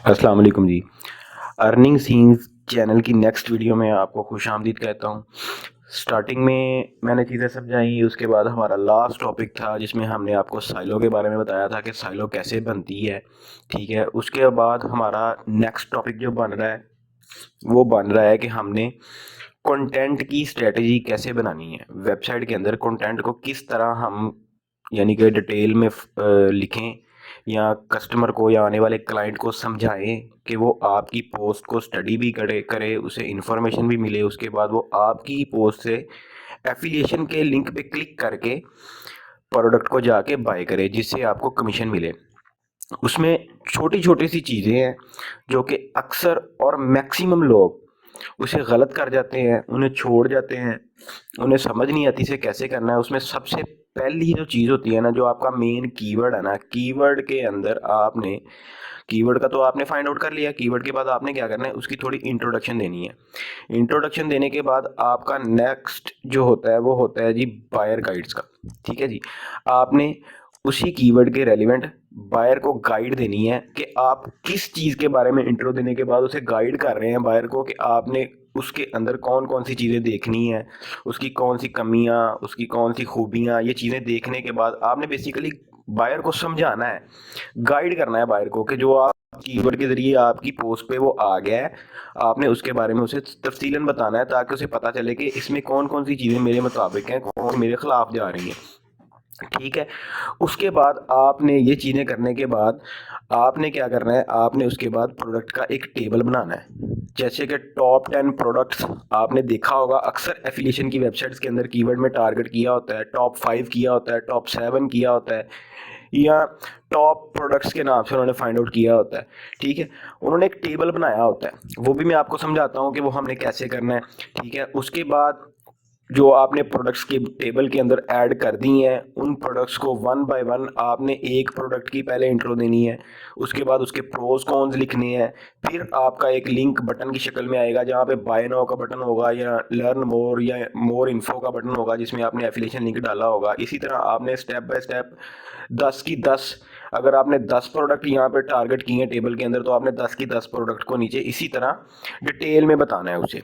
अस्सलाम वालेकुम जी। Earning scenes channel की नेक्स्ट वीडियो में आपको खुशामदीद कहता हूँ। स्टार्टिंग में मैंने चीज़ें समझाई, उसके बाद हमारा लास्ट टॉपिक था जिसमें हमने आपको साइलो के बारे में बताया था कि साइलो कैसे बनती है, ठीक है। उसके बाद हमारा नेक्स्ट टॉपिक जो बन रहा है वो बन रहा है कि हमने कंटेंट की स्ट्रेटजी कैसे बनानी है। वेबसाइट के अंदर कंटेंट को किस तरह हम यानी कि डिटेल में लिखें या कस्टमर को या आने वाले क्लाइंट को समझाएं कि वो आपकी पोस्ट को स्टडी भी करे उसे इन्फॉर्मेशन भी मिले, उसके बाद वो आपकी पोस्ट से एफिलिएशन के लिंक पे क्लिक करके प्रोडक्ट को जाके बाय करे जिससे आपको कमीशन मिले। उसमें छोटी छोटी सी चीज़ें हैं जो कि अक्सर और मैक्सिमम लोग उसे गलत कर जाते हैं, उन्हें छोड़ जाते हैं, उन्हें समझ नहीं आती इसे कैसे करना है। उसमें सबसे पहली जो चीज़ होती है ना, जो आपका मेन कीवर्ड है ना, कीवर्ड के अंदर आपने कीवर्ड का तो आपने फाइंड आउट कर लिया। कीवर्ड के बाद आपने क्या करना है, उसकी थोड़ी इंट्रोडक्शन देनी है। इंट्रोडक्शन देने के बाद आपका नेक्स्ट जो होता है वो होता है जी बायर गाइड्स का, ठीक है जी। आपने उसी कीवर्ड के रेलिवेंट बायर को गाइड देनी है कि आप किस चीज़ के बारे में इंट्रो देने के बाद उसे गाइड कर रहे हैं बायर को कि आपने उसके अंदर कौन कौन सी चीज़ें देखनी है, उसकी कौन सी कमियां, उसकी कौन सी खूबियां। ये चीज़ें देखने के बाद आपने बेसिकली बायर को समझाना है, गाइड करना है बायर को कि जो आप कीवर्ड के जरिए आपकी पोस्ट पे वो आ गया है, आपने उसके बारे में उसे तफसीलन बताना है ताकि उसे पता चले कि इसमें कौन कौन सी चीज़ें मेरे मुताबिक हैं, कौन मेरे खिलाफ जा रही हैं, ठीक है। उसके बाद आपने ये चीज़ें करने के बाद आपने क्या करना है, आपने उसके बाद प्रोडक्ट का एक टेबल बनाना है। जैसे कि टॉप 10 प्रोडक्ट्स आपने देखा होगा अक्सर एफिलिएशन की वेबसाइट्स के अंदर कीवर्ड में टारगेट किया होता है, टॉप 5 किया होता है, टॉप 7 किया होता है, या टॉप प्रोडक्ट्स के नाम से उन्होंने फाइंड आउट किया होता है, ठीक है। उन्होंने एक टेबल बनाया होता है, वो भी मैं आपको समझाता हूँ कि वो हमने कैसे करना है, ठीक है। उसके बाद जो आपने प्रोडक्ट्स के टेबल के अंदर ऐड कर दी हैं, उन प्रोडक्ट्स को वन बाय वन आपने एक प्रोडक्ट की पहले इंट्रो देनी है, उसके बाद उसके प्रोज कॉन्स लिखने हैं। फिर आपका एक लिंक बटन की शक्ल में आएगा जहाँ पे बाय नाउ का बटन होगा या लर्न मोर या मोर इन्फो का बटन होगा जिसमें आपने एफिलिएशन लिंक डाला होगा। इसी तरह आपने स्टेप बाय स्टेप 10 की 10, अगर आपने 10 प्रोडक्ट यहाँ पे टारगेट किए हैं टेबल के अंदर तो आपने 10 की 10 प्रोडक्ट को नीचे इसी तरह डिटेल में बताना है उसे।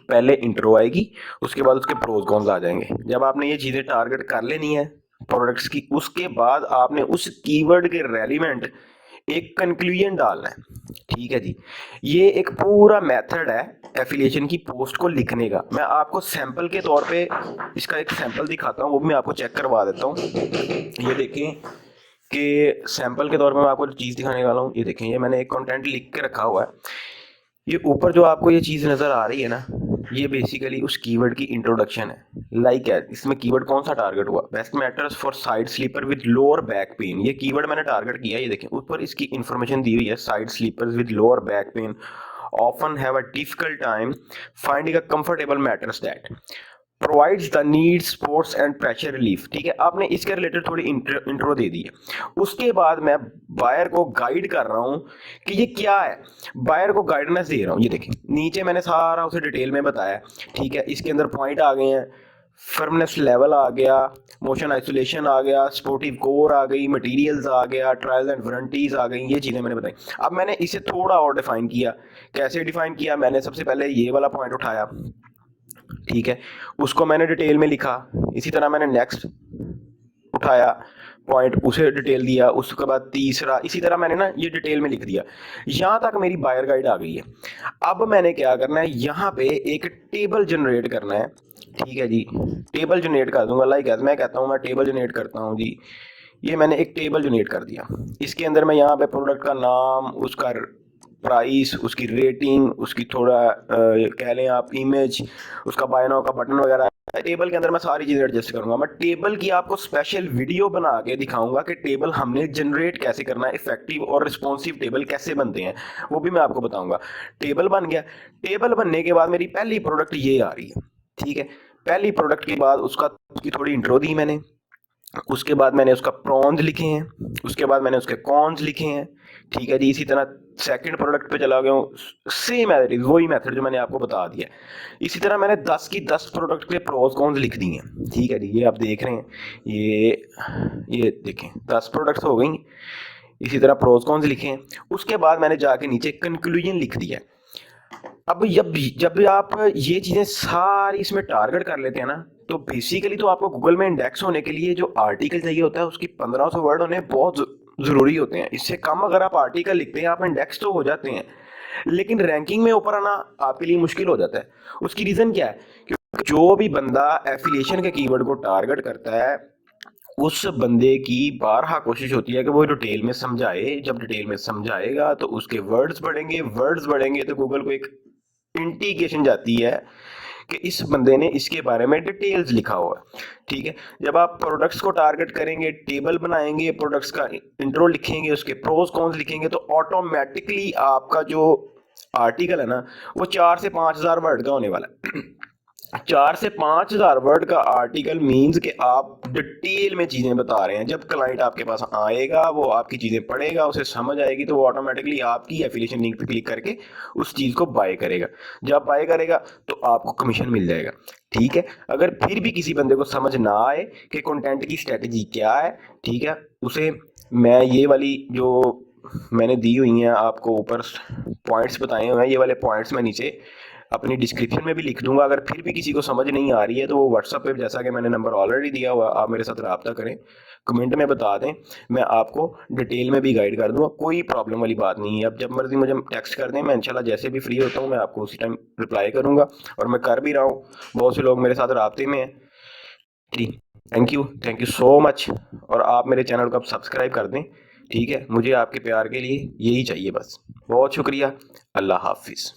पहले इंट्रो आएगी, उसके बाद उसके प्रोज कॉन्स आ जाएंगे। जब आपने ये चीज़ें टारगेट कर लेनी है प्रोडक्ट्स की, उसके बाद आपने उस कीवर्ड के रेलिवेंट एक कंक्लूजन डालना है, ठीक है जी। ये एक पूरा मेथड है एफिलिएशन की पोस्ट को लिखने का। मैं आपको सैंपल के तौर पे इसका एक सैंपल दिखाता हूँ, वो भी मैं आपको चेक करवा देता हूँ। ये देखें कि सैंपल के तौर पे मैं आपको चीज़ दिखाने वाला हूँ। ये देखें, ये मैंने एक कंटेंट लिख के रखा हुआ है। ये ऊपर जो आपको ये चीज़ नज़र आ रही है ना, ये बेसिकली उस कीवर्ड की इंट्रोडक्शन है। लाइक है, इसमें कीवर्ड कौन सा टारगेट हुआ, best mattress for side sleeper with lower back pain. ये कीवर्ड मैंने टारगेट किया। ये देखें ऊपर इसकी इंफॉर्मेशन दी हुई है, side sleepers with lower back pain often have a difficult time finding a comfortable mattress that provides the needs sports and pressure relief, ठीक है। आपने इसके रिलेटेड थोड़ी इंट्रो दे दी है। उसके बाद मैं बायर को गाइड कर रहा हूँ कि ये क्या है, बायर को गाइडेंस दे रहा हूँ। ये देखें नीचे मैंने सारा उसे डिटेल में बताया, ठीक है। इसके अंदर पॉइंट आ गए हैं, फर्मनेस लेवल आ गया, मोशन आइसोलेशन आ गया, स्पोर्टिव कोर आ गई, मटेरियल्स आ गया, ट्रायल्स एंड वारंटीज आ गई, ये चीज़ें मैंने बताई। अब मैंने इसे थोड़ा और डिफाइन किया। कैसे डिफाइन किया, मैंने सबसे पहले ये वाला पॉइंट उठाया, ठीक है, उसको मैंने डिटेल में लिखा। इसी तरह मैंने नेक्स्ट उठाया पॉइंट, उसे डिटेल दिया। उसके बाद तीसरा, इसी तरह मैंने ना ये डिटेल में लिख दिया। यहाँ तक मेरी बायर गाइड आ गई है। अब मैंने क्या करना है, यहाँ पे एक टेबल जनरेट करना है, ठीक है जी। टेबल जनरेट कर दूंगा, लाइक मैं कहता हूँ मैं टेबल जनरेट करता हूँ जी। ये मैंने एक टेबल जनरेट कर दिया। इसके अंदर मैं यहाँ पे प्रोडक्ट का नाम, उसका प्राइस, उसकी रेटिंग, उसकी थोड़ा कह लें आप इमेज, उसका बाय नाउ का बटन वगैरह, टेबल के अंदर मैं सारी चीज़ें एडजस्ट करूंगा। मैं टेबल की आपको स्पेशल वीडियो बना के दिखाऊंगा कि टेबल हमने जनरेट कैसे करना है, इफेक्टिव और रिस्पॉन्सिव टेबल कैसे बनते हैं, वो भी मैं आपको बताऊंगा। टेबल बन गया। टेबल बनने के बाद मेरी पहली प्रोडक्ट ये आ रही है, ठीक है। पहली प्रोडक्ट के बाद उसकी थोड़ी इंट्रो दी मैंने, उसके बाद मैंने उसका प्रॉन्स लिखे हैं, उसके बाद मैंने उसके कॉन्स लिखे हैं, ठीक है जी। इसी तरह सेकंड प्रोडक्ट पे चला गया हूँ, सेम एज वही मेथड जो मैंने आपको बता दिया। इसी तरह मैंने 10 की 10 प्रोडक्ट के प्रोज कॉन्स लिख दिए हैं, ठीक है जी। ये आप देख रहे हैं, ये देखें 10 प्रोडक्ट्स हो गई। इसी तरह प्रोज कॉन्स लिखे हैं। उसके बाद मैंने जाके नीचे कंक्लूजन लिख दिया। अब जब जब आप ये चीज़ें सारी इसमें टारगेट कर लेते हैं ना, तो बेसिकली तो आपको गूगल में इंडेक्स होने के लिए जो आर्टिकल चाहिए होता है उसकी 1500 वर्ड होने बहुत ज़रूरी होते हैं। इससे कम अगर आप आर्टिकल लिखते हैं, आप इंडेक्स तो हो जाते हैं, लेकिन रैंकिंग में ऊपर आना आपके लिए मुश्किल हो जाता है। उसकी रीज़न क्या है? क्योंकि जो भी बंदा एफिलिएशन के कीवर्ड को टारगेट करता है, उस बंदे की बारहा कोशिश होती है कि वो डिटेल में समझाए। जब डिटेल में समझाएगा तो उसके वर्ड्स बढ़ेंगे तो गूगल को एक इंडिकेशन जाती है कि इस बंदे ने इसके बारे में डिटेल्स लिखा हुआ है। ठीक है, जब आप प्रोडक्ट्स को टारगेट करेंगे, टेबल बनाएंगे, प्रोडक्ट्स का इंट्रो लिखेंगे, उसके प्रोज कॉन्स लिखेंगे, तो ऑटोमेटिकली आपका जो आर्टिकल है ना, वो 4 से 5 हज़ार वर्ड का होने वाला है। 4 से 5 हज़ार वर्ड का आर्टिकल मीन्स कि आप डिटेल में चीज़ें बता रहे हैं। जब क्लाइंट आपके पास आएगा, वो आपकी चीज़ें पढ़ेगा, उसे समझ आएगी, तो वो ऑटोमेटिकली आपकी एफिलिएशन लिंक पे क्लिक करके उस चीज़ को बाय करेगा। जब बाय करेगा तो आपको कमीशन मिल जाएगा। ठीक है, अगर फिर भी किसी बंदे को समझ ना आए कि कंटेंट की स्ट्रेटजी क्या है, ठीक है, उसे मैं ये वाली जो मैंने दी हुई हैं आपको ऊपर पॉइंट्स बताए हुए हैं, ये वाले पॉइंट्स मैं नीचे अपनी डिस्क्रिप्शन में भी लिख दूंगा। अगर फिर भी किसी को समझ नहीं आ रही है तो वो व्हाट्सएप पे, जैसा कि मैंने नंबर ऑलरेडी दिया हुआ, आप मेरे साथ रब्ता करें, कमेंट में बता दें, मैं आपको डिटेल में भी गाइड कर दूंगा। कोई प्रॉब्लम वाली बात नहीं है। अब जब मर्जी मुझे टेक्स्ट कर दें, मैं इंशाल्लाह जैसे भी फ्री होता हूँ मैं आपको उसी टाइम रिप्लाई करूँगा, और मैं कर भी रहा हूँ। बहुत से लोग मेरे साथ रब्ते में हैं। Thank you so much. और आप मेरे चैनल को अब सब्सक्राइब कर दें। ठीक है, मुझे आपके प्यार के लिए यही चाहिए बस। बहुत शुक्रिया। अल्लाह हाफिज़।